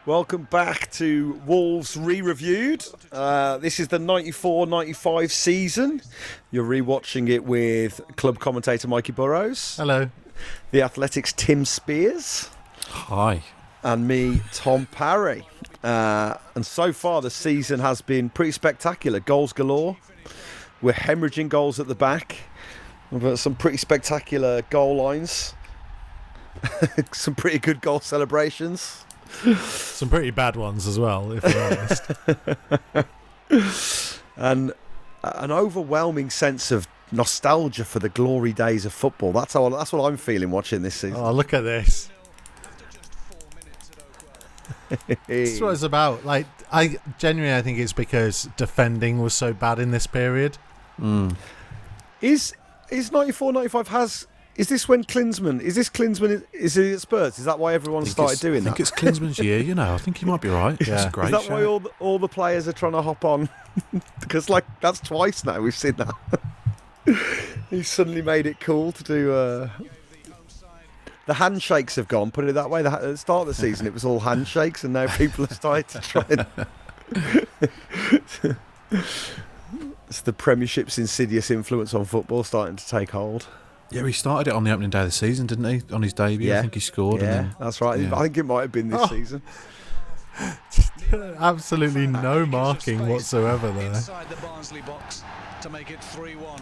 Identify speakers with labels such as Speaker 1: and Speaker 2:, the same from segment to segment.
Speaker 1: Welcome back to Wolves ReReviewed. This is the 94-95 season. You're rewatching it with club commentator Mikey Burrows.
Speaker 2: Hello.
Speaker 1: The Athletics' Tim Spiers.
Speaker 3: Hi.
Speaker 1: And me, Tom Parry. And so far the season has been pretty spectacular. Goals galore. We're hemorrhaging goals at the back. We've got some pretty spectacular goal lines. Some pretty good goal celebrations.
Speaker 2: Some pretty bad ones as well, if you're honest.
Speaker 1: And an overwhelming sense of nostalgia for the glory days of football. That's what I'm feeling watching this season.
Speaker 2: Oh, look at this. That's what it's about. Like, I think it's because defending was so bad in this period.
Speaker 1: Is 94-95 Is this when Klinsmann? Is he at Spurs? Is that why everyone started doing that?
Speaker 3: I think it's Klinsmann's year, you know. I think he might be right.
Speaker 2: Yeah.
Speaker 3: It's a great
Speaker 1: Is that
Speaker 3: show.
Speaker 1: why all the players are trying to hop on? Because, that's twice now we've seen that. He suddenly made it cool to do... The handshakes have gone, put it that way. At the start of the season, it was all handshakes, and now people have started to try and... It's the Premiership's insidious influence on football starting to take hold.
Speaker 3: Yeah, he started it on the opening day of the season, didn't he? On his debut,
Speaker 1: Yeah.
Speaker 3: I think he scored.
Speaker 1: Yeah,
Speaker 3: and then,
Speaker 1: that's right.
Speaker 3: Yeah.
Speaker 1: I think it might have been this season.
Speaker 2: Absolutely no marking whatsoever there.
Speaker 4: Inside the Barnsley box to make it 3-1.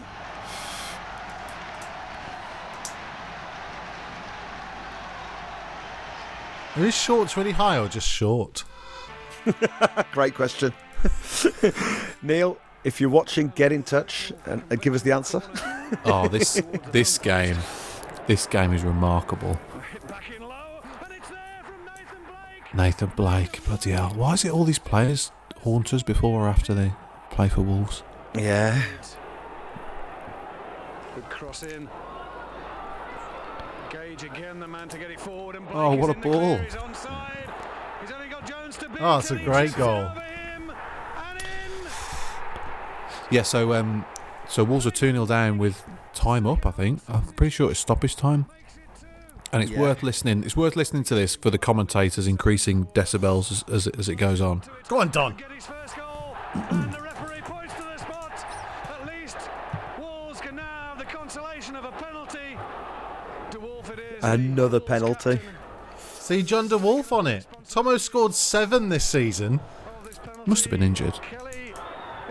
Speaker 2: Are his shorts really high or just short?
Speaker 1: Great question. Neil, if you're watching, get in touch and give us the answer.
Speaker 3: Oh, this game is remarkable. Nathan Blake, bloody hell. Why is it all these players haunt us before or after they play for Wolves?
Speaker 1: Yeah.
Speaker 4: Good cross in. Gage again, the man to get it forward, and Blake
Speaker 3: Oh, what
Speaker 4: is
Speaker 3: a
Speaker 4: in the
Speaker 3: ball.
Speaker 4: clear, he's onside. He's only got Jones to beat.
Speaker 2: Oh, it's a great goal.
Speaker 3: Yeah, so Wolves are 2-0 down with time up, I think. I'm pretty sure it's stoppage time. And it's worth listening. It's worth listening to this for the commentators increasing decibels as it goes on.
Speaker 2: Go on, Don.
Speaker 4: Get his first goal, and the referee points to the spot. At least Wolves can now have the consolation of a penalty. To Wolf it is.
Speaker 1: Another penalty.
Speaker 2: See John de Wolf on it. Tomo scored 7 this season.
Speaker 3: Must have been injured.
Speaker 4: Kelly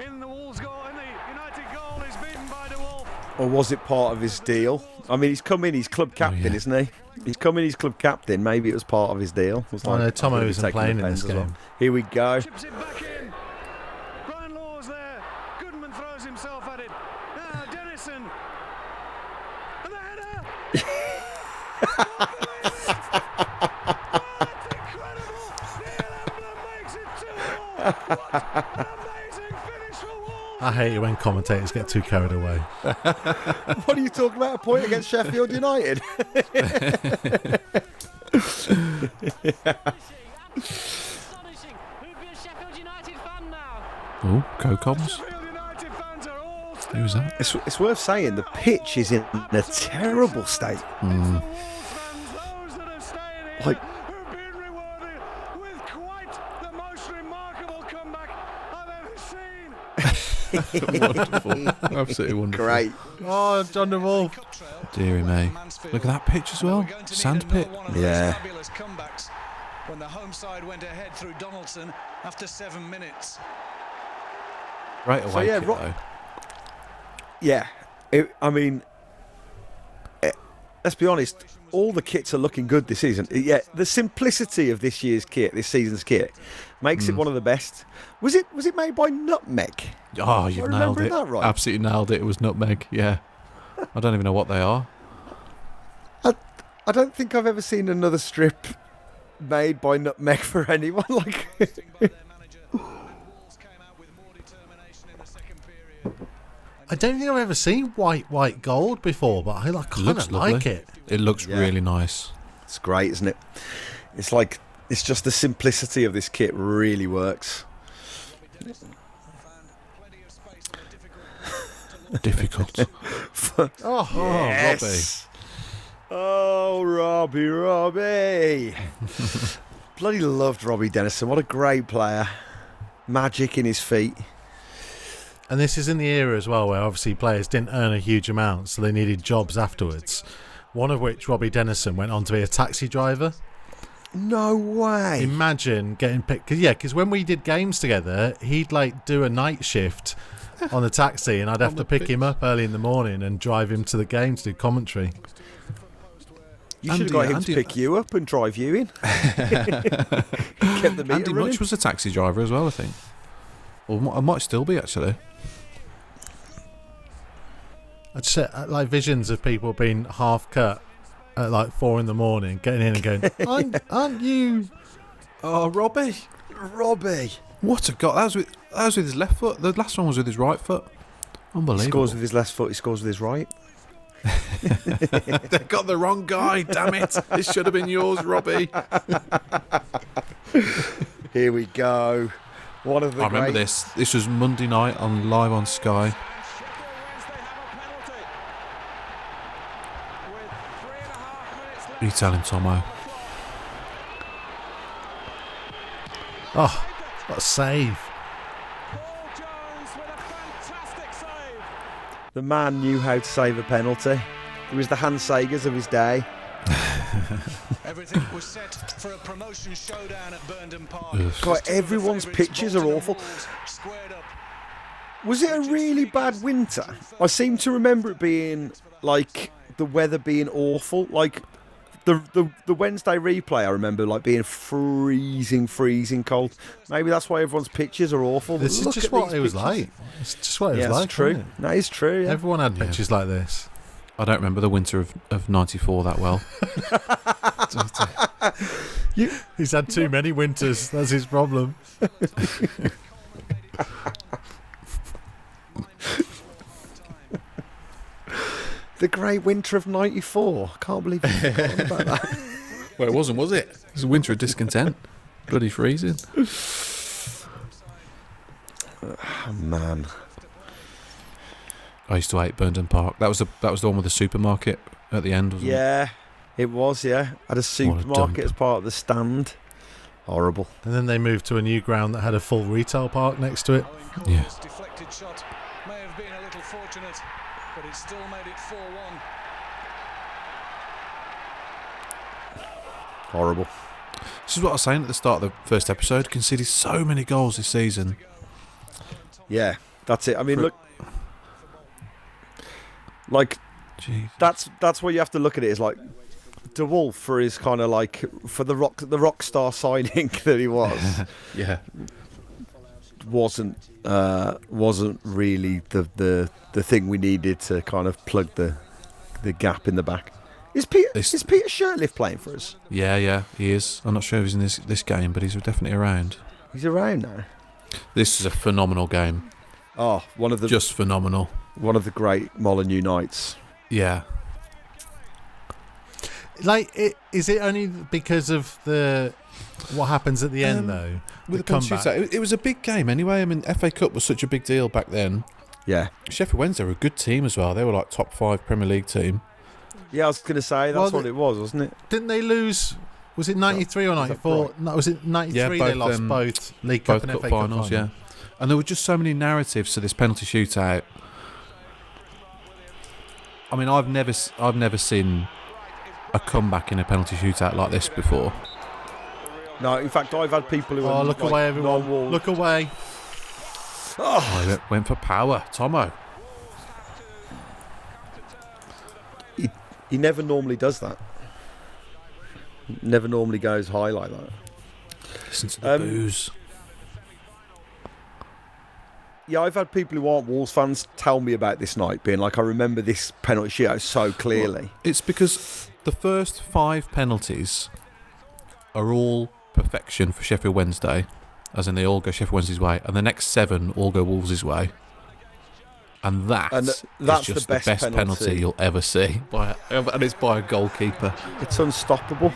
Speaker 4: in the Wolves goal, in the United goal is beaten by de Wolf.
Speaker 1: Or was it part of his deal? I mean, he's come in, he's club captain, isn't he? He's come in, he's club captain. Maybe it was part of his deal. It was
Speaker 2: No, Tomo
Speaker 1: I'm gonna be
Speaker 2: isn't
Speaker 1: taking
Speaker 2: playing
Speaker 1: the
Speaker 2: in this
Speaker 1: pens as well.
Speaker 2: game.
Speaker 1: Here we go.
Speaker 4: Chips it back in. Brian Law's there. Goodman throws himself at it. Now Dennison. And the header. That's incredible. Neil Emblem makes it 2-0. What an amazing finish for Wolves.
Speaker 2: I hate it when commentators get too carried away.
Speaker 1: What are you talking about? A point against Sheffield United?
Speaker 5: Astonishing. Who'd be a Sheffield United fan now?
Speaker 3: Oh, go Cobbs.
Speaker 4: Sheffield United fans are all
Speaker 3: Who was that?
Speaker 1: It's worth saying the pitch is in a terrible state.
Speaker 4: Wolves fans, those that have stayed here,
Speaker 1: Like-
Speaker 4: who've been rewarded with quite the most remarkable comeback I've ever seen.
Speaker 3: Wonderful. Absolutely wonderful.
Speaker 1: Great.
Speaker 2: Oh, John de Wolf.
Speaker 3: Deary me. Look at that pitch as well. Sand pit.
Speaker 1: Yeah.
Speaker 4: Fabulous comebacks when the home side went ahead through Donaldson after 7 minutes.
Speaker 3: Right away,
Speaker 1: So, yeah,
Speaker 3: though.
Speaker 1: Yeah. Let's be honest, all the kits are looking good this season. Yeah, the simplicity of this season's kit, makes it one of the best. Was it made by Nutmeg?
Speaker 3: Oh, you've
Speaker 1: Am I
Speaker 3: nailed
Speaker 1: remembering
Speaker 3: it.
Speaker 1: that right?
Speaker 3: Absolutely nailed it. It was nutmeg, yeah. I don't even know what they are.
Speaker 1: I don't think I've ever seen another strip made by Nutmeg for anyone. Like,
Speaker 2: I don't think I've ever seen white gold before, but I kind
Speaker 3: Looks
Speaker 2: of
Speaker 3: lovely.
Speaker 2: like it.
Speaker 3: It looks
Speaker 1: Yeah.
Speaker 3: really nice.
Speaker 1: it's great, isn't it? It's just the simplicity of this kit really works.
Speaker 3: Difficult.
Speaker 2: Oh,
Speaker 1: Yes. Oh, Robbie. Bloody loved Robbie Dennison. What a great player. Magic in his feet.
Speaker 2: And this is in the era as well where obviously players didn't earn a huge amount, so they needed jobs afterwards. One of which, Robbie Dennison, went on to be a taxi driver.
Speaker 1: No way.
Speaker 2: Imagine getting picked. Because when we did games together, he'd like do a night shift on the taxi, and I'd have to pick him up early in the morning and drive him to the game to do commentary.
Speaker 1: You should have got him to pick you up and drive you in. Get the meter
Speaker 3: Andy
Speaker 1: running.
Speaker 3: Much was a taxi driver as well, I think. Or I might still be, actually.
Speaker 2: I just had like visions of people being half cut at like 4 a.m, getting in and going, aren't you?
Speaker 3: Oh, Robbie. What a god. That was with his left foot. The last one was with his right foot. Unbelievable.
Speaker 1: He scores with his left foot, he scores with his right.
Speaker 3: They got the wrong guy, damn it. This should have been yours, Robbie.
Speaker 1: Here we go. One of the
Speaker 3: I remember this. This was Monday night on live on Sky. You tell him, Tomo.
Speaker 2: Oh, what a save.
Speaker 1: The man knew how to save a penalty. He was the Hans Sagers of his day.
Speaker 4: Everything was set for a promotion showdown at Burnden Park.
Speaker 1: God, everyone's pitches are awful. Was it a really bad winter? I seem to remember it being like the weather being awful. Like the Wednesday replay, I remember like being freezing cold. Maybe that's why everyone's pitches are awful.
Speaker 2: This is just what it was like. It's just what it was like.
Speaker 1: It's true. That is true. Yeah.
Speaker 2: Everyone had pitches like this.
Speaker 3: I don't remember the winter of 94 that well.
Speaker 2: He's had too many winters. That's his problem.
Speaker 1: The great winter of 94. Can't believe you forgot about that.
Speaker 3: Well, it wasn't, was it? It was a winter of discontent. Bloody freezing.
Speaker 1: Oh, man.
Speaker 3: I used to hate Burnden Park. That was the one with the supermarket at the end, wasn't it?
Speaker 1: Yeah, it was, yeah. Had a supermarket as part of the stand. Horrible.
Speaker 2: And then they moved to a new ground that had a full retail park next to it.
Speaker 3: Yeah.
Speaker 4: Deflected shot may have been a little fortunate, but it still made it 4-1.
Speaker 1: Horrible.
Speaker 3: This is what I was saying at the start of the first episode. Conceded so many goals this season.
Speaker 1: Yeah, that's it. I mean, look, like,
Speaker 3: Jeez.
Speaker 1: that's what you have to look at it. Is like De Wolf for his kind of like for the rock star signing that he was.
Speaker 3: Yeah.
Speaker 1: wasn't really the thing we needed to kind of plug the gap in the back. Is Peter Shirtliff playing for us?
Speaker 3: Yeah, he is. I'm not sure if he's in this game, but he's definitely around.
Speaker 1: He's around now.
Speaker 3: This is a phenomenal game.
Speaker 1: Oh,
Speaker 3: just phenomenal.
Speaker 1: One of the great Molyneux nights.
Speaker 3: Yeah.
Speaker 2: Like, is it only because of what happens at the end though?
Speaker 3: With the comeback. It was a big game anyway. I mean, FA Cup was such a big deal back then.
Speaker 1: Yeah.
Speaker 3: Sheffield Wednesday were a good team as well. They were like top 5 Premier League team.
Speaker 1: Yeah, I was going to say that's what it was, wasn't it?
Speaker 2: Didn't they lose? Was it 93 or 94? No, was it 93?
Speaker 3: Yeah,
Speaker 2: they lost both League Cup and FA Cup finals.
Speaker 3: Yeah. And there were just so many narratives to this penalty shootout. I mean, I've never seen a comeback in a penalty shootout like this before.
Speaker 1: No, in fact, I've had people who.
Speaker 2: Oh, look away, everyone! Look away!
Speaker 3: Oh, went for power, Tomo.
Speaker 1: He never normally does that. Never normally goes high like that.
Speaker 3: Listen to the booze.
Speaker 1: Yeah, I've had people who aren't Wolves fans tell me about this night, being like, I remember this penalty shootout so clearly.
Speaker 3: Well, it's because the first 5 penalties are all perfection for Sheffield Wednesday, as in they all go Sheffield Wednesday's way, and the next 7 all go Wolves' way. And that's just the best penalty you'll ever see. And it's by a goalkeeper.
Speaker 1: It's unstoppable.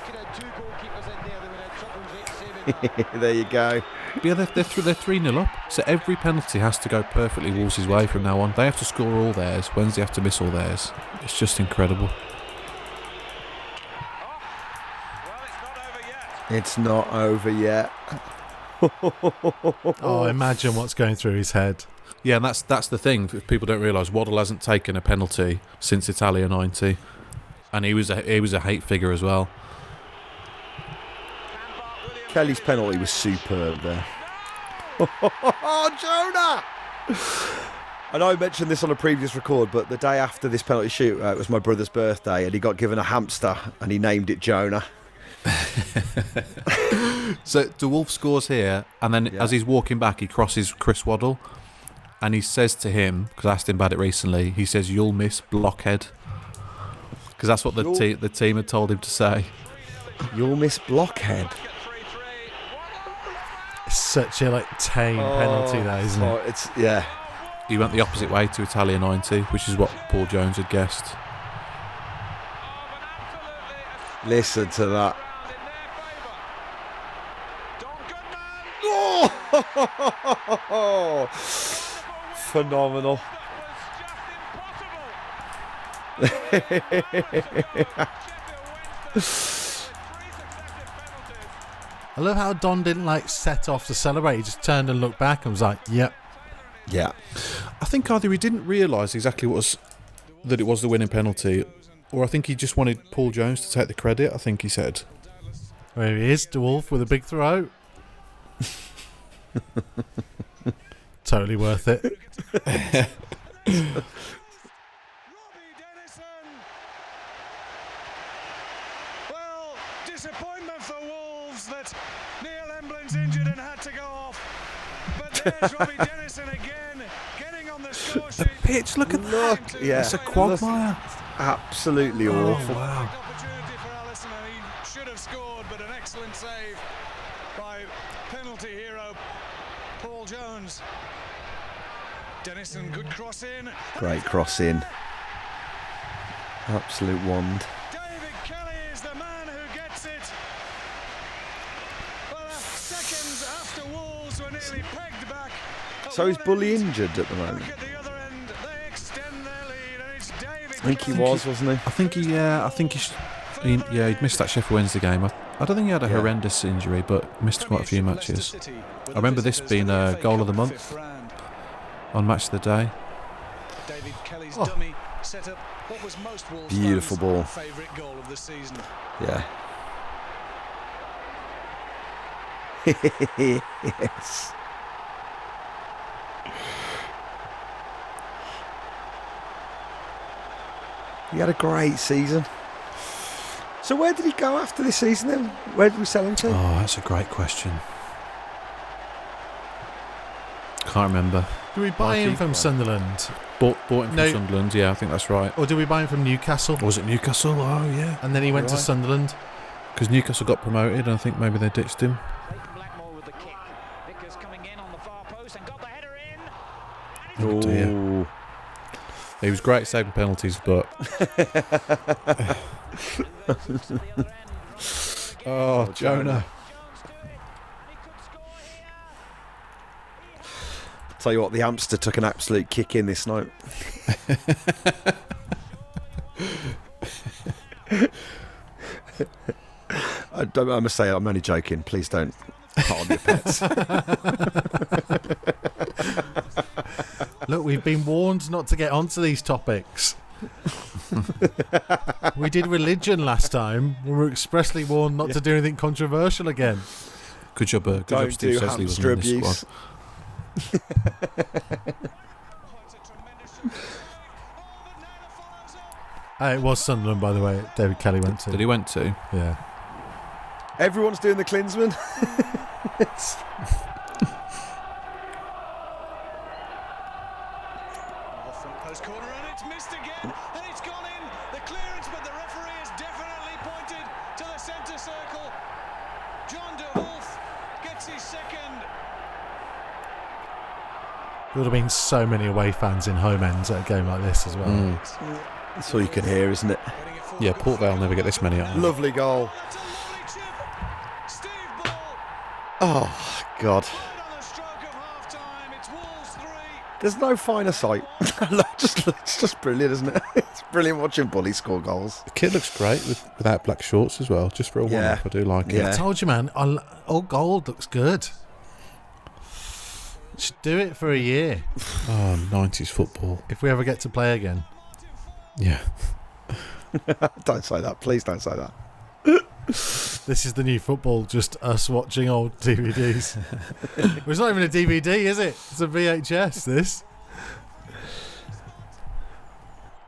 Speaker 1: There you go.
Speaker 3: Yeah, they're 3-0 up. So every penalty has to go perfectly Wolves' way from now on. They have to score all theirs. Wednesday have to miss all theirs. It's just incredible.
Speaker 1: It's not over yet.
Speaker 2: Oh, imagine what's going through his head.
Speaker 3: Yeah, and that's the thing. People don't realise Waddle hasn't taken a penalty since Italia 90, and he was a hate figure as well.
Speaker 1: Kelly's penalty was superb there. Oh, Jonah! I know I mentioned this on a previous record, but the day after this penalty shootout, it was my brother's birthday, and he got given a hamster, and he named it Jonah.
Speaker 3: So the Wolf scores here, and then as he's walking back, he crosses Chris Waddle, and he says to him, because I asked him about it recently, he says, "You'll miss blockhead," because that's what the team had told him to say.
Speaker 1: You'll miss blockhead.
Speaker 2: It's such a tame penalty, that isn't it?
Speaker 1: It's yeah.
Speaker 3: He went the opposite way to Italia 90, which is what Paul Jones had guessed.
Speaker 1: Listen to that. Oh, phenomenal.
Speaker 2: I love how Don didn't set off to celebrate. He just turned and looked back and was like, "Yep."
Speaker 1: Yeah.
Speaker 3: I think either he didn't realise exactly that it was the winning penalty, or I think he just wanted Paul Jones to take the credit. I think he said.
Speaker 2: There he is, De Wolf with a big throw. Totally worth it.
Speaker 4: Well, disappointment for Wolves that Neil Emblin's injured and had to go off. But there's Robbie Dennison again, getting on the score sheet.
Speaker 3: The pitch, look at that.
Speaker 1: Yeah.
Speaker 3: It's a quagmire.
Speaker 1: Absolutely awful.
Speaker 3: Wow.
Speaker 4: Opportunity for Alisson, and he should have scored, but an excellent save by penalty hero Paul Jones. Dennison, good cross in.
Speaker 1: Great cross in. Absolute wand.
Speaker 4: David Kelly is the man who gets it. Well, seconds after Wolves were nearly pegged back.
Speaker 1: So is Bully injured at the moment?
Speaker 4: Back at the other end, they extend their lead, and it's David
Speaker 1: I think he was, wasn't he?
Speaker 3: I think he he'd missed that Sheffield Wednesday game. I don't think he had a horrendous injury, but missed quite a few matches. I remember this being a goal of the month on Match of the Day.
Speaker 4: David Kelly's dummy set up what was most Wolves
Speaker 1: Beautiful
Speaker 4: fans'
Speaker 1: ball.
Speaker 4: favourite goal of the season.
Speaker 1: Yeah. Yes. He had a great season. So where did he go after this season then? Where did we sell him to?
Speaker 3: Oh, that's a great question. Can't remember.
Speaker 2: Did we buy him from Sunderland?
Speaker 3: Bought him from Sunderland, yeah, I think that's right.
Speaker 2: Or did we buy him from Newcastle?
Speaker 3: Or was it Newcastle? Oh, yeah.
Speaker 2: And then he went to Sunderland?
Speaker 3: Because Newcastle got promoted, and I think maybe they ditched him.
Speaker 5: With the kick. Vickers coming in on the far post and got the header in.
Speaker 3: Oh, dear. He was great at saving penalties, but... oh, Jonah.
Speaker 1: Tell you what, the hamster took an absolute kick in this night. I must say, I'm only joking. Please don't harm your pets.
Speaker 2: Look, we've been warned not to get onto these topics. We did religion last time. We were expressly warned not to do anything controversial again.
Speaker 3: Good job,
Speaker 1: Don't
Speaker 3: Steve
Speaker 1: do
Speaker 3: Sesley was
Speaker 1: hamster
Speaker 3: in this
Speaker 1: abuse.
Speaker 3: squad.
Speaker 2: It was Sunderland, by the way. David Kelly went to.
Speaker 3: Did he went to?
Speaker 2: Yeah.
Speaker 1: Everyone's doing the Klinsman.
Speaker 4: Front post corner, and it's missed again, and it's gone in. The clearance, but the referee has definitely pointed to the centre circle. John De Wolf gets his second.
Speaker 2: There would have been so many away fans in home ends at a game like this as well.
Speaker 1: That's all you can hear, isn't it?
Speaker 3: Yeah, Port Vale never get this many out.
Speaker 1: Lovely goal.
Speaker 4: That's a lovely chip. Steve Ball
Speaker 1: Oh, God.
Speaker 4: on the stroke of half time. It's Wolves 3.
Speaker 1: There's no finer sight. It's just brilliant, isn't it? It's brilliant watching Bully score goals.
Speaker 3: The kid looks great without black shorts as well. Just for a one-off, I do like it.
Speaker 1: Yeah.
Speaker 2: I told you, man. All gold looks good. Should do it for a year
Speaker 3: Oh, 90s football.
Speaker 2: if we ever get to play again.
Speaker 3: Yeah.
Speaker 1: Don't say that. Please don't say that.
Speaker 2: This is the new football, just us watching old DVDs. Well, it's not even a DVD, is it? It's a VHS, this.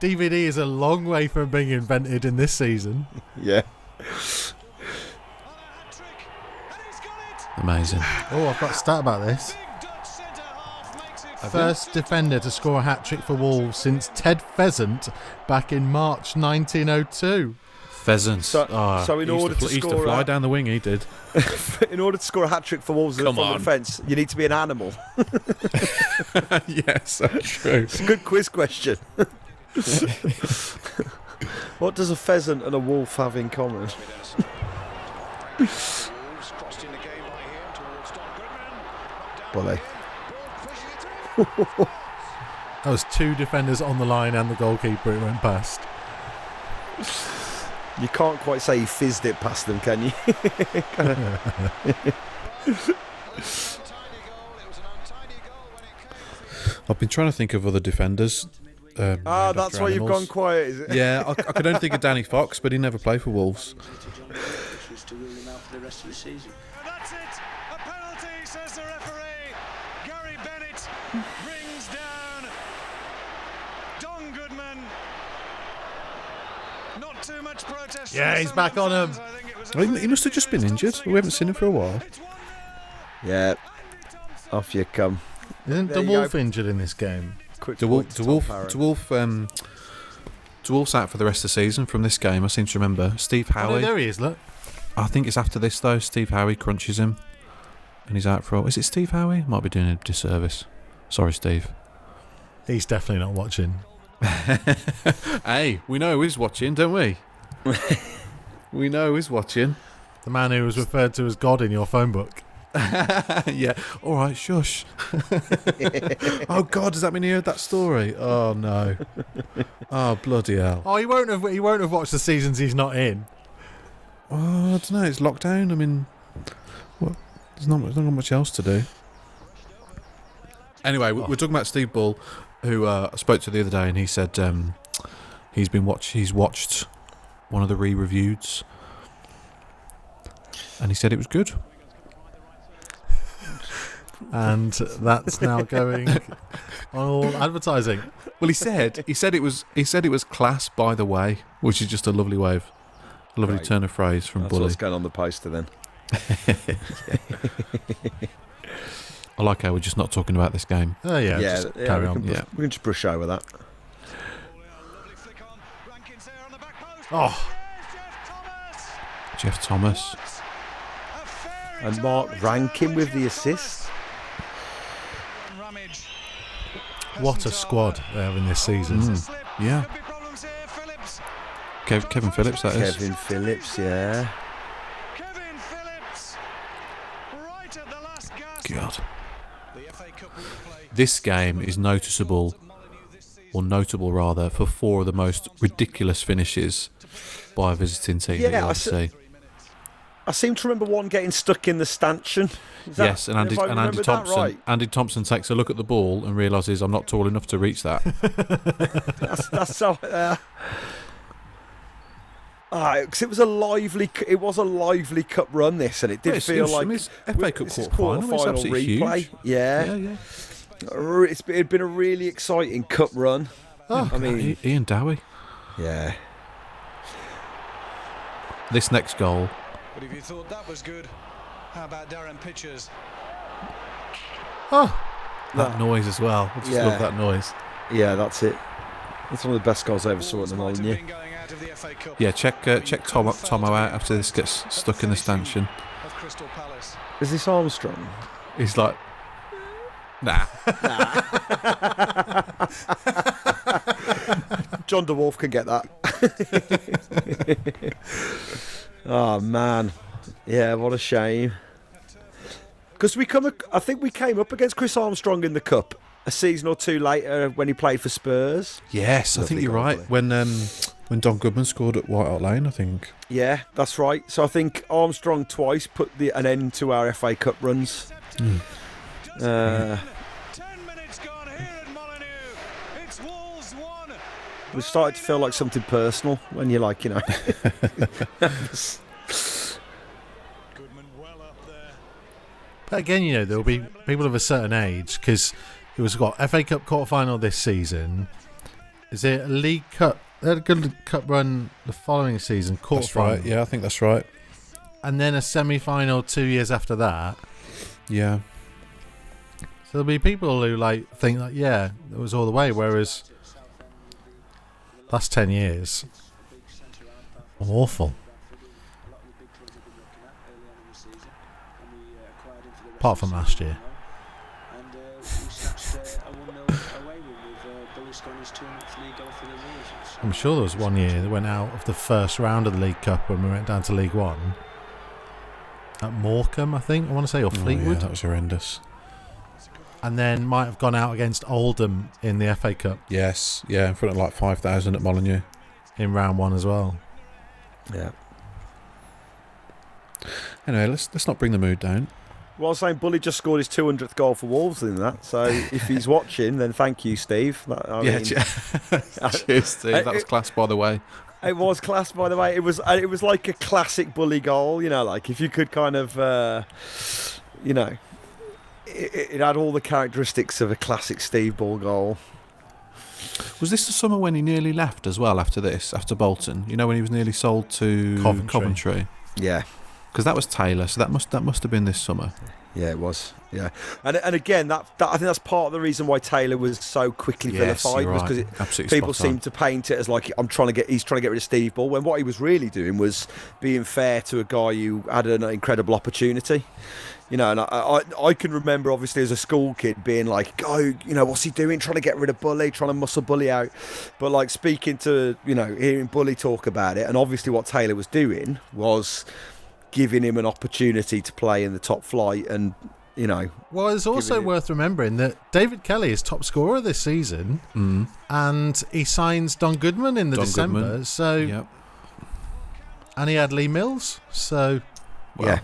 Speaker 2: DVD is a long way from being invented in this season.
Speaker 1: Yeah.
Speaker 3: Amazing.
Speaker 2: Oh, I've got a stat about this. First defender to score a hat-trick for Wolves since Ted Pheasant back in March 1902.
Speaker 3: Pheasants.
Speaker 1: So in order to
Speaker 3: he used to
Speaker 1: score
Speaker 3: fly
Speaker 1: a-
Speaker 3: down the wing, he did.
Speaker 1: In order to score a hat trick for Wolves in the
Speaker 3: Come
Speaker 1: front
Speaker 3: on.
Speaker 1: of the fence, you need to be an animal.
Speaker 3: Yes, so true.
Speaker 1: It's a good quiz question. What does a pheasant and a wolf have in common? Bully.
Speaker 2: That was two defenders on the line and the goalkeeper it went past.
Speaker 1: You can't quite say he fizzed it past them, can you?
Speaker 3: I've been trying to think of other defenders.
Speaker 1: Ah,
Speaker 3: named
Speaker 1: that's
Speaker 3: after
Speaker 1: why you've gone
Speaker 3: animals.
Speaker 1: quiet, is it?
Speaker 3: Yeah, I could only think of Danny Fox, but he never played for Wolves.
Speaker 4: To rule him out for the rest of the season. That's it. A penalty, says the referee. Gary Bennett brings down Don Goodman. Not too much protest.
Speaker 2: Yeah,
Speaker 4: from
Speaker 2: he's
Speaker 4: some
Speaker 2: back on him.
Speaker 4: fans. I think it was a
Speaker 3: He must have just been injured. We haven't seen him for a while.
Speaker 1: Yeah. Off you come.
Speaker 2: Isn't
Speaker 1: There
Speaker 2: the
Speaker 1: you go.
Speaker 2: Wolf injured in this game?
Speaker 1: Quick
Speaker 3: To
Speaker 1: point to Tom Parry.
Speaker 3: Wolves out for the rest of the season from this game. I seem to remember Steve
Speaker 2: Oh, no,
Speaker 3: Howie.
Speaker 2: there he is, look.
Speaker 3: I think it's after this though. Steve Howie crunches him, and he's out for. Is it Steve Howie? Might be doing a disservice. Sorry, Steve.
Speaker 2: He's definitely not watching.
Speaker 3: Hey, we know who's watching, don't we? We know who's watching.
Speaker 2: The man who was referred to as God in your phone book.
Speaker 3: Yeah. All right. Shush. Oh God, does that mean he heard that story? Oh no. Oh bloody hell.
Speaker 2: Oh, he won't have watched the seasons he's not in.
Speaker 3: Oh, I don't know. It's lockdown. I mean, what? There's not much else to do. Anyway, we're talking about Steve Bull, who I spoke to the other day, and he said he's watched one of the re-revieweds, and he said it was good.
Speaker 2: And that's now going on all advertising.
Speaker 3: Well, he said it was class, by the way, which is just a lovely lovely
Speaker 1: Right.
Speaker 3: turn of phrase from
Speaker 1: That's
Speaker 3: Bully.
Speaker 1: what's going on the poster then.
Speaker 3: I like how we're just not talking about this game.
Speaker 2: Oh, yeah, just carry on.
Speaker 1: We can just brush over that.
Speaker 2: Oh,
Speaker 3: Jeff Thomas.
Speaker 1: And Mark Rankin with the assist.
Speaker 2: what a squad they have in this season.
Speaker 3: Yeah. Kevin Phillips, that is.
Speaker 1: Kevin Phillips, yeah.
Speaker 4: Kevin Phillips, right at the last gasp.
Speaker 3: God.
Speaker 4: The FA Cup replay.
Speaker 3: This game is notable rather, for four of the most ridiculous finishes by a visiting team that
Speaker 1: Yeah,
Speaker 3: you'll
Speaker 1: I
Speaker 3: see.
Speaker 1: I seem to remember one getting stuck in the stanchion.
Speaker 3: Yes, and Andy
Speaker 1: Andy
Speaker 3: Thompson.
Speaker 1: Right?
Speaker 3: Andy Thompson takes a look at the ball and realises I'm not tall enough to reach that.
Speaker 1: That's so. Because it was a lively cup run. This, and it did feel like
Speaker 3: it's FA Cup
Speaker 1: this is
Speaker 3: quarter-final. It's absolutely
Speaker 1: replay.
Speaker 3: huge.
Speaker 1: Yeah,
Speaker 3: Yeah.
Speaker 1: It'd been a really exciting cup run.
Speaker 2: Oh,
Speaker 1: I mean,
Speaker 3: Ian Dowie.
Speaker 1: yeah.
Speaker 3: This next goal.
Speaker 4: But if you thought that was good, how about Darren Pitchers?
Speaker 2: oh,
Speaker 3: That noise as well. I just
Speaker 1: Yeah.
Speaker 3: love that noise.
Speaker 1: Yeah, that's it. That's one of the best goals I ever saw at the
Speaker 4: Wolves might have
Speaker 1: Molineux.
Speaker 4: been going out of the FA Cup.
Speaker 3: Yeah, check Tomo out after this gets stuck in the stanchion.
Speaker 4: Of Crystal Palace.
Speaker 1: Is this Armstrong?
Speaker 3: He's like, nah.
Speaker 1: John DeWolf can get that. Oh man, yeah, what a shame. Because I think we came up against Chris Armstrong in the cup, a season or two later when he played for Spurs.
Speaker 3: Yes, I think you're right. When Don Goodman scored at White Hart Lane, I think.
Speaker 1: Yeah, that's right. So I think Armstrong twice put an end to our FA Cup runs.
Speaker 4: 10 minutes gone here at Molineux. It's Wolves 1.
Speaker 1: We started to feel like something personal when you're like,
Speaker 4: Goodman well up there.
Speaker 2: But again, there will be people of a certain age, because it was got FA Cup quarter-final this season. Is it a League Cup? They had a good cup run the following season,
Speaker 3: That's
Speaker 2: quarter-final.
Speaker 3: right. Yeah, I think that's right.
Speaker 2: And then a semi-final 2 years after that.
Speaker 3: Yeah.
Speaker 2: So there'll be people who think it was all the way, whereas last 10 years, awful. Apart from last year. I'm sure there was one year that went out of the first round of the League Cup when we went down to League One. At Morecambe, I think, I want to say, or Fleetwood.
Speaker 3: Yeah, that was horrendous.
Speaker 2: And then might have gone out against Oldham in the FA Cup.
Speaker 3: Yes, yeah, in front of 5,000 at Molineux.
Speaker 2: In round one as well.
Speaker 1: Yeah.
Speaker 3: Anyway, let's not bring the mood down.
Speaker 1: Well, I was saying Bully just scored his 200th goal for Wolves in that. So if he's watching, then thank you, Steve.
Speaker 3: Cheers, Steve. That was class, by the way.
Speaker 1: It was class, by the way. It was like a classic Bully goal. Like if you could kind of, it had all the characteristics of a classic Steve Ball goal.
Speaker 3: Was this the summer when he nearly left as well after Bolton? When he was nearly sold to Coventry?
Speaker 1: Yeah.
Speaker 3: Because that was Taylor, so that must have been this summer.
Speaker 1: Yeah, it was. Yeah, and again, that I think that's part of the reason why Taylor was so quickly vilified, was because people seemed to paint it as like he's trying to get rid of Steve Ball, when what he was really doing was being fair to a guy who had an incredible opportunity. And I can remember, obviously, as a school kid being like, what's he doing? Trying to get rid of Bully, trying to muscle Bully out. But speaking to, hearing Bully talk about it, and obviously what Taylor was doing was giving him an opportunity to play in the top flight, and
Speaker 2: Well, it's also worth remembering that David Kelly is top scorer this season, and he signs Don Goodman in December. Goodman. So,
Speaker 3: yep.
Speaker 2: And he had Lee Mills. So,
Speaker 1: yeah.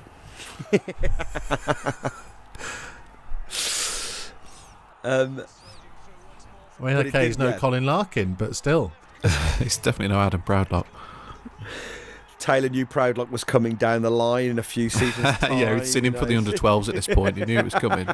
Speaker 2: He's no Colin Larkin, but still,
Speaker 3: he's definitely no Adam Proudlock.
Speaker 1: Taylor knew Proudlock was coming down the line in a few seasons' time.
Speaker 3: Yeah, he'd seen him for the under-12s at this point. He knew it was coming.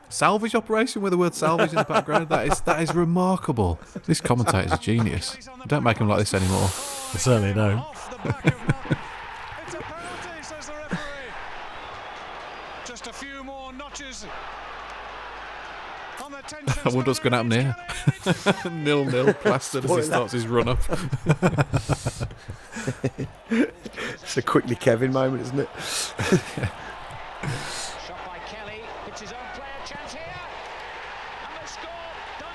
Speaker 3: Salvage operation with the word salvage in the background. That is remarkable. This commentator's a genius. Don't make him like this anymore.
Speaker 2: I certainly don't.
Speaker 4: It's a penalty, says the referee. Just a few more notches.
Speaker 3: I wonder what's going to happen here. 0-0 plastered as he starts his run up.
Speaker 1: It's a quickly Kevin moment, isn't it?
Speaker 5: Shot by Kelly. It's his own player chance here. And they score. Don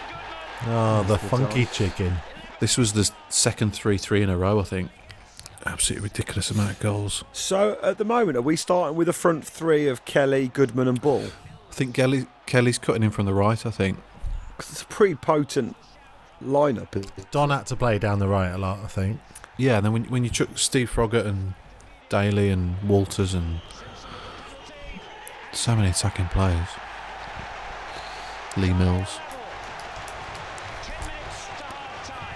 Speaker 5: Goodman.
Speaker 2: Oh, the funky chicken.
Speaker 3: This was the second 3-3 in a row, I think. Absolutely ridiculous amount of goals.
Speaker 1: So at the moment, are we starting with a front three of Kelly, Goodman and Bull?
Speaker 3: I think Kelly's cutting in from the right, I think.
Speaker 1: Because it's a pretty potent lineup.
Speaker 2: Don had to play down the right a lot, I think.
Speaker 3: Yeah, and then when you chuck Steve Froggatt and Daly and Walters and so many attacking players. Lee Mills.
Speaker 5: 10 minutes start time.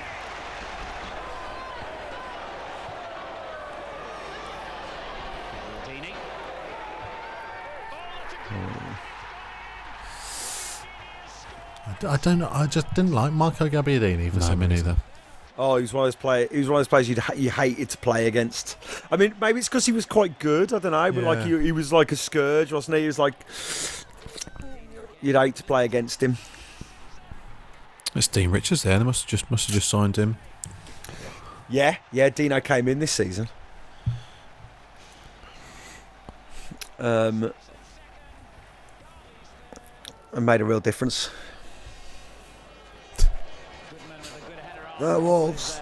Speaker 5: Dini.
Speaker 2: I don't know. I just didn't like Marco Gabbiadini for some reason.
Speaker 3: Neither.
Speaker 1: Oh, he was one of those players you hated to play against. I mean, maybe it's because he was quite good. I don't know, but he was like a scourge, wasn't he? He was like you'd hate to play against him.
Speaker 3: It's Dean Richards there. They must have just signed him.
Speaker 1: Yeah. Dino came in this season. And made a real difference. The Wolves.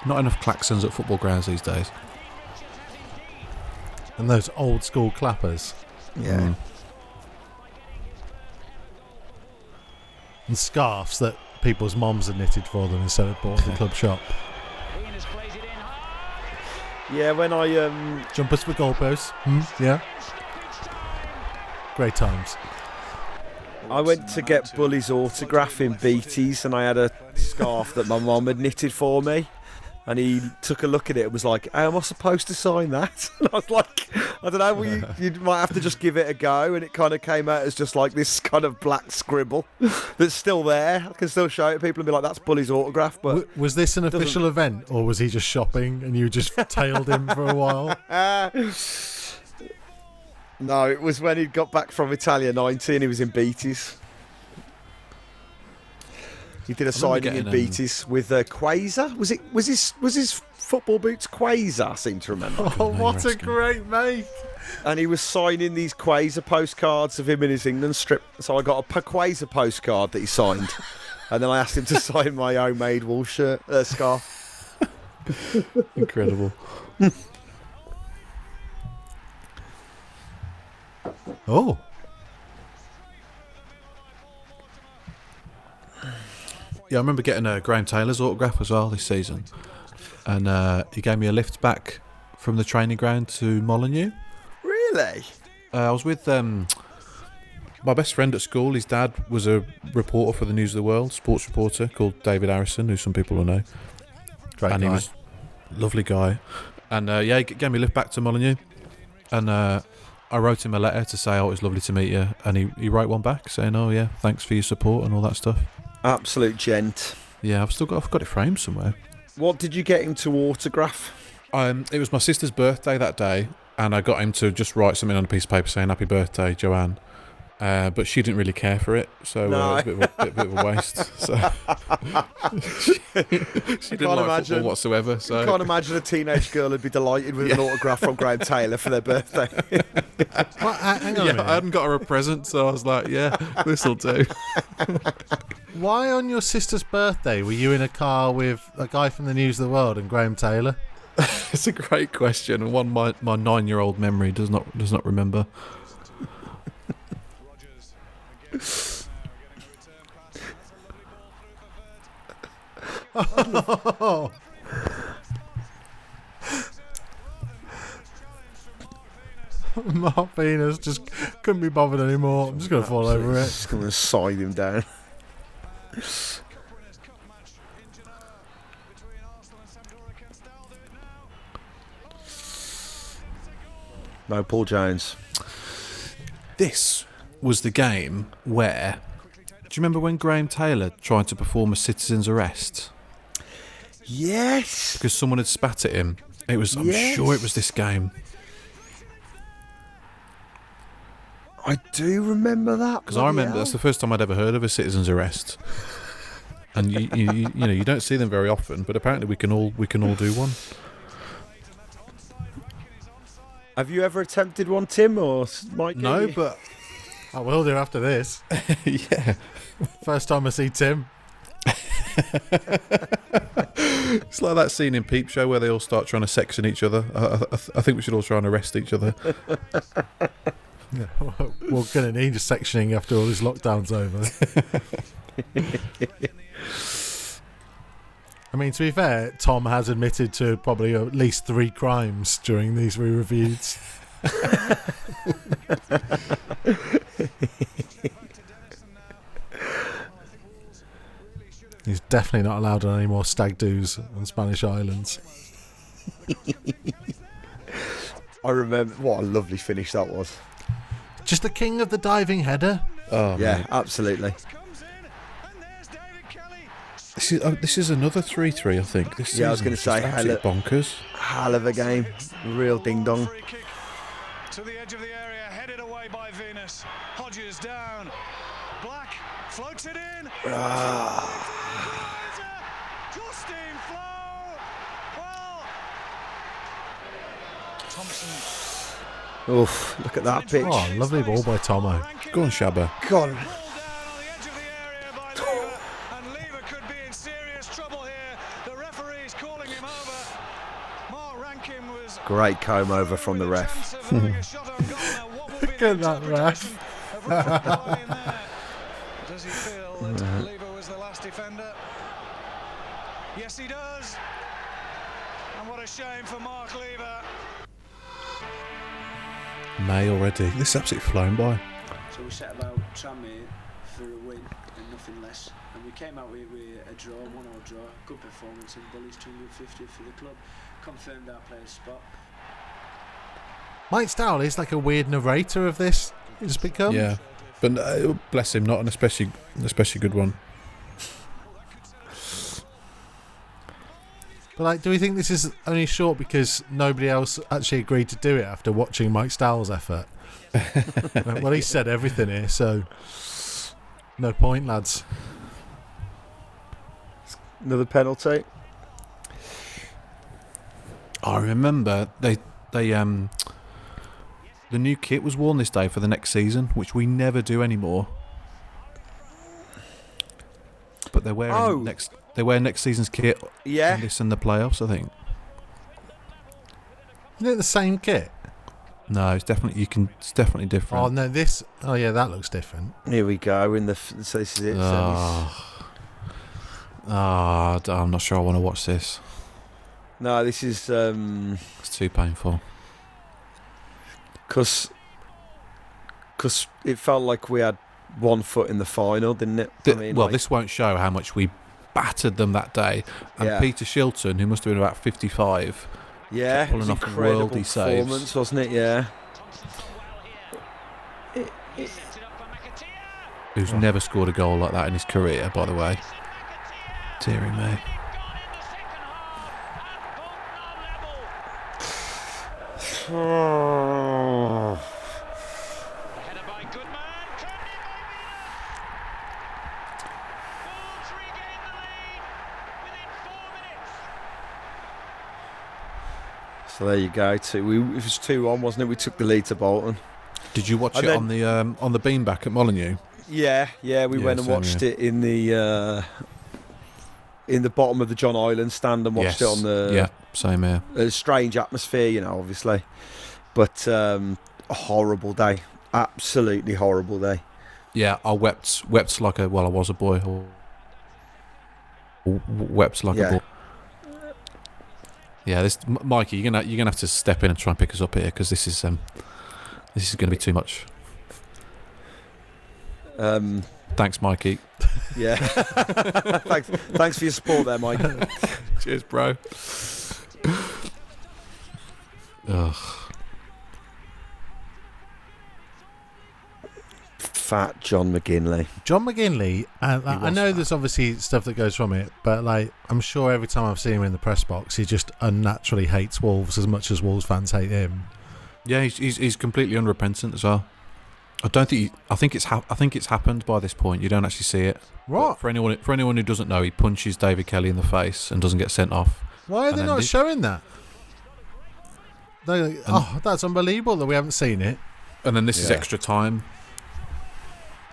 Speaker 3: Not enough klaxons at football grounds these days.
Speaker 2: And those old school clappers.
Speaker 1: Yeah.
Speaker 2: And scarves that people's moms had knitted for them instead of bought at the club shop.
Speaker 1: Yeah, when I
Speaker 2: Jumpers for goalposts. Yeah. Great times.
Speaker 1: I went to get Bully's autograph in Beatties, and I had a scarf that my mum had knitted for me. And he took a look at it and was like, "How am I supposed to sign that?" And I was like, "I don't know, well, you might have to just give it a go." And it kind of came out as just like this kind of black scribble that's still there. I can still show it to people and be like, "That's Bully's autograph." But
Speaker 2: Was this an official event, or was he just shopping and you just tailed him for a while?
Speaker 1: No, it was when he got back from Italia 90 and he was in Beatties. He did a signing in Beatties with Quasar. Was his football boots Quasar? I seem to remember.
Speaker 2: Oh, what a great mate!
Speaker 1: And he was signing these Quasar postcards of him in his England strip. So I got a Quasar postcard that he signed, and then I asked him to sign my homemade wool scarf.
Speaker 3: Incredible.
Speaker 2: Oh.
Speaker 3: Yeah, I remember getting Graham Taylor's autograph as well this season, and he gave me a lift back from the training ground to Molineux.
Speaker 1: Really?
Speaker 3: I was with my best friend at school. His dad was a reporter for the News of the World, sports reporter called David Harrison, who some people will know.
Speaker 2: Great
Speaker 3: and
Speaker 2: guy.
Speaker 3: He was a lovely guy. And he gave me a lift back to Molineux, and I wrote him a letter to say, "Oh, it was lovely to meet you," and he wrote one back saying, "Oh yeah, thanks for your support and all that stuff."
Speaker 1: Absolute gent.
Speaker 3: Yeah, I've got it framed somewhere.
Speaker 1: What did you get him to autograph?
Speaker 3: It was my sister's birthday that day, and I got him to just write something on a piece of paper saying "Happy birthday, Joanne." But she didn't really care for it, so
Speaker 1: No.
Speaker 3: it was a bit of a waste. So she didn't like football whatsoever. So
Speaker 1: I can't imagine a teenage girl would be delighted with an autograph from Graham Taylor for their birthday.
Speaker 2: Well, hang on a minute.
Speaker 3: I hadn't got her a present, so I was like, "Yeah, this'll do."
Speaker 2: Why on your sister's birthday were you in a car with a guy from the News of the World and Graham Taylor?
Speaker 3: It's a great question, and one my 9-year-old memory does not remember.
Speaker 2: Oh. Mark Venus just couldn't be bothered anymore. I'm just going to fall over it.
Speaker 1: Just going to side him down. No, Paul Jones.
Speaker 3: This was the game where... Do you remember when Graham Taylor tried to perform a citizen's arrest?
Speaker 1: Yes.
Speaker 3: Because someone had spat at him. It was. I'm
Speaker 1: Yes.
Speaker 3: sure it was this game.
Speaker 1: I do remember that.
Speaker 3: Because I remember that's the first time I'd ever heard of a citizen's arrest. And you know you don't see them very often, but apparently we can all do one.
Speaker 1: Have you ever attempted one, Tim or Mikey?
Speaker 3: No, but
Speaker 2: I will do after this.
Speaker 3: yeah,
Speaker 2: First time I see Tim.
Speaker 3: it's like that scene in Peep Show where they all start trying to section each other. I think we should all try and arrest each other.
Speaker 2: Yeah, we're going to need a sectioning after all this lockdown's over. I mean, to be fair, Tom has admitted to probably at least 3 crimes during these re-reviews. He's definitely not allowed on any more stag do's on Spanish islands.
Speaker 1: I remember what a lovely finish that was.
Speaker 2: Just the king of the diving header.
Speaker 3: Oh
Speaker 1: Yeah,
Speaker 3: man.
Speaker 1: absolutely.
Speaker 3: This is another 3-3, I think. This
Speaker 1: Yeah, I was
Speaker 3: season
Speaker 1: going to
Speaker 3: is
Speaker 1: say,
Speaker 3: just absolutely bonkers.
Speaker 1: Hell of a game. Real ding dong.
Speaker 4: To the edge of the area, headed away by Venus. Hodges down. Black floats it in. Justine Flo. Well, Thompson.
Speaker 1: Oof, look at that pitch.
Speaker 2: Oh, lovely ball by Tomo.
Speaker 3: Go on, Shabba.
Speaker 1: God.
Speaker 4: Pulled down the edge of the area by Lever, and Lever could be in serious trouble here. The referee's calling him over. Mark Rankin was
Speaker 1: Great comb over from the ref.
Speaker 2: Look at that ref.
Speaker 4: Does he feel that Lever was the last defender? Yes, he does. And what a shame for Mark Lever.
Speaker 3: May already. This is absolutely flown by.
Speaker 6: So we set about Tranmere for a win and nothing less. And we came out with a draw, 1-1 draw, good performance, and Bully's 250 for the club. Confirmed our player's spot.
Speaker 2: Mike Stowell is like a weird narrator of this. He's become.
Speaker 3: Yeah, but bless him, not an especially good one.
Speaker 2: But like, do we think this is only short because nobody else actually agreed to do it after watching Mike Stowell's effort? Well, he said everything here, so no point, lads.
Speaker 1: Another penalty.
Speaker 3: I remember the new kit was worn this day for the next season, which we never do anymore. But they're wearing They wear next season's kit.
Speaker 1: Yeah.
Speaker 3: In this and the playoffs, I think.
Speaker 2: Isn't it the same kit?
Speaker 3: No, it's definitely different.
Speaker 2: Oh no, this. Oh yeah, that looks different.
Speaker 1: Here we go. So this is it.
Speaker 3: I'm not sure I want to watch this.
Speaker 1: No, this is
Speaker 3: It's too painful.
Speaker 1: because it felt like we had one foot in the final, didn't it?
Speaker 3: This won't show how much we battered them that day. And
Speaker 1: Yeah.
Speaker 3: Peter Shilton, who must have been about 55,
Speaker 1: Yeah,
Speaker 3: pulling
Speaker 1: it was
Speaker 3: off
Speaker 1: incredible
Speaker 3: worldy saves.
Speaker 1: performance, wasn't it? Yeah.
Speaker 3: Who's never scored a goal like that in his career, by the way. Deary me.
Speaker 1: So there you go. It was 2-1, wasn't it? We took the lead to Bolton.
Speaker 3: Did you watch
Speaker 1: And
Speaker 3: it
Speaker 1: then-
Speaker 3: on the beanback at Molineux?
Speaker 1: Yeah. We went and
Speaker 3: same
Speaker 1: watched
Speaker 3: here.
Speaker 1: it in the bottom of the John Island stand and watched it on the
Speaker 3: same here.
Speaker 1: a strange atmosphere, obviously. But a horrible day. Absolutely horrible day.
Speaker 3: Yeah, I wept like I was a boy. Wept like a boy. Yeah, this Mikey, you're gonna have to step in and try and pick us up here because this is going to be too much. Thanks, Mikey.
Speaker 1: Yeah. Thanks for your support there, Mike.
Speaker 3: Cheers, bro. Ugh.
Speaker 1: Fat John McGinley.
Speaker 2: John McGinley, I know there's obviously stuff that goes from it, but I'm sure every time I've seen him in the press box, he just unnaturally hates Wolves as much as Wolves fans hate him.
Speaker 3: Yeah, he's completely unrepentant as well. I think it's happened by this point. You don't actually see it.
Speaker 2: What?
Speaker 3: But for anyone who doesn't know, he punches David Kelly in the face and doesn't get sent off.
Speaker 2: Why are they not showing that? They're like, that's unbelievable that we haven't seen it.
Speaker 3: And then this is extra time.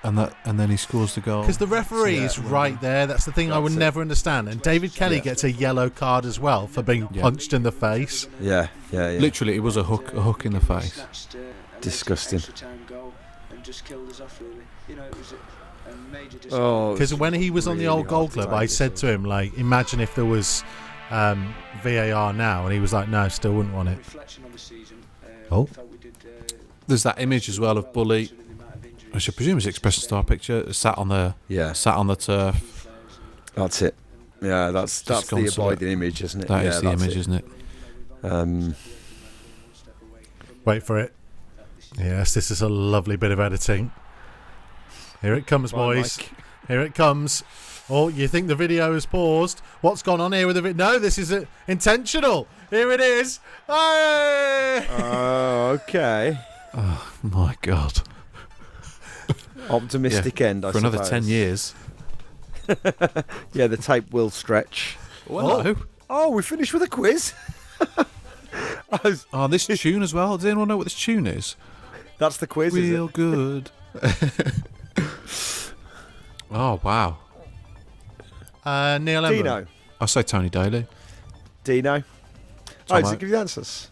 Speaker 3: And then he scores the goal.
Speaker 2: Because the referee is right there. That's the thing I would never understand. And David Kelly gets a yellow card as well for being punched in the face.
Speaker 1: Yeah.
Speaker 3: Literally, it was a hook in the face.
Speaker 1: Disgusting.
Speaker 6: Just killed us off, really. It was a major
Speaker 2: Because when he was on the old Goal Club, I said to him, imagine if there was VAR now, and he was like, no, still wouldn't want it.
Speaker 3: There's that image as well of Bully, I should presume it's Express Star picture, sat on the turf.
Speaker 1: That's it. Yeah, that's the abiding image, isn't it?
Speaker 3: That is the image, isn't it?
Speaker 2: Wait for it. Yes, this is a lovely bit of editing. Here it comes, boys.
Speaker 1: Mike.
Speaker 2: Here it comes. Oh, you think the video is paused? What's gone on here with the video? No, this is intentional. Here it is. Hey!
Speaker 1: Oh, okay.
Speaker 3: Oh, my God.
Speaker 1: Optimistic end, I
Speaker 3: for
Speaker 1: suppose.
Speaker 3: another 10 years.
Speaker 1: Yeah, the tape will stretch.
Speaker 3: Well,
Speaker 1: Oh, we finished with a quiz.
Speaker 3: this tune as well. Does anyone know what this tune is?
Speaker 1: That's the quiz,
Speaker 3: Real
Speaker 1: is it?
Speaker 3: good. Oh, wow.
Speaker 2: Neil Emblem.
Speaker 1: Dino.
Speaker 3: I say Tony Daly.
Speaker 1: Dino.
Speaker 3: Tom
Speaker 1: Does it give you the answers?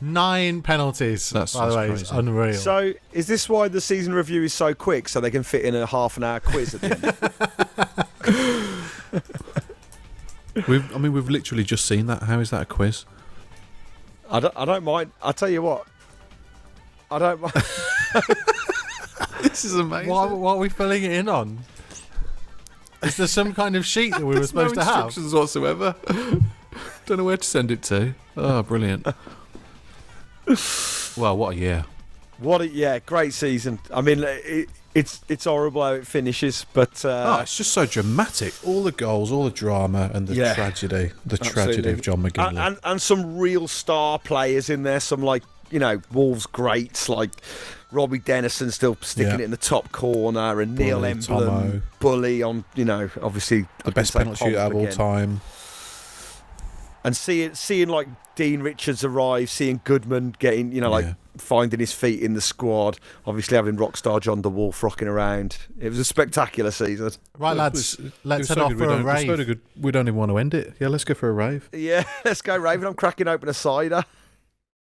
Speaker 2: 9 penalties.
Speaker 3: That's
Speaker 2: by the way,
Speaker 3: crazy.
Speaker 2: it's unreal.
Speaker 1: So, is this why the season review is so quick? So they can fit in a half-an-hour quiz at the end?
Speaker 3: We've literally just seen that. How is that a quiz?
Speaker 1: I don't mind. I'll tell you what. I don't mind.
Speaker 3: This is amazing.
Speaker 2: what are we filling it in on? Is there some kind of sheet that we were supposed to have?
Speaker 3: instructions whatsoever. Don't know where to send it to. Oh, brilliant. Well, what a year.
Speaker 1: Great season. I mean, it's horrible how it finishes, but
Speaker 3: It's just so dramatic. All the goals, all the drama, and the tragedy. The tragedy of John McGinley.
Speaker 1: and some real star players in there. Some Wolves greats like Robbie Dennison still sticking it in the top corner, and Neil
Speaker 3: Bully,
Speaker 1: Emblem,
Speaker 3: Tomo.
Speaker 1: Bully on obviously
Speaker 3: The best penalty shootout of all time.
Speaker 1: And seeing like Dean Richards arrive, seeing Goodman getting finding his feet in the squad, obviously having rockstar John the Wolf rocking around. It was a spectacular season.
Speaker 2: Right, lads, let's head
Speaker 3: so
Speaker 2: off
Speaker 3: good,
Speaker 2: for a rave.
Speaker 3: We don't even want to end it. Yeah, let's go for a rave.
Speaker 1: Yeah, let's go raving. I'm cracking open a cider.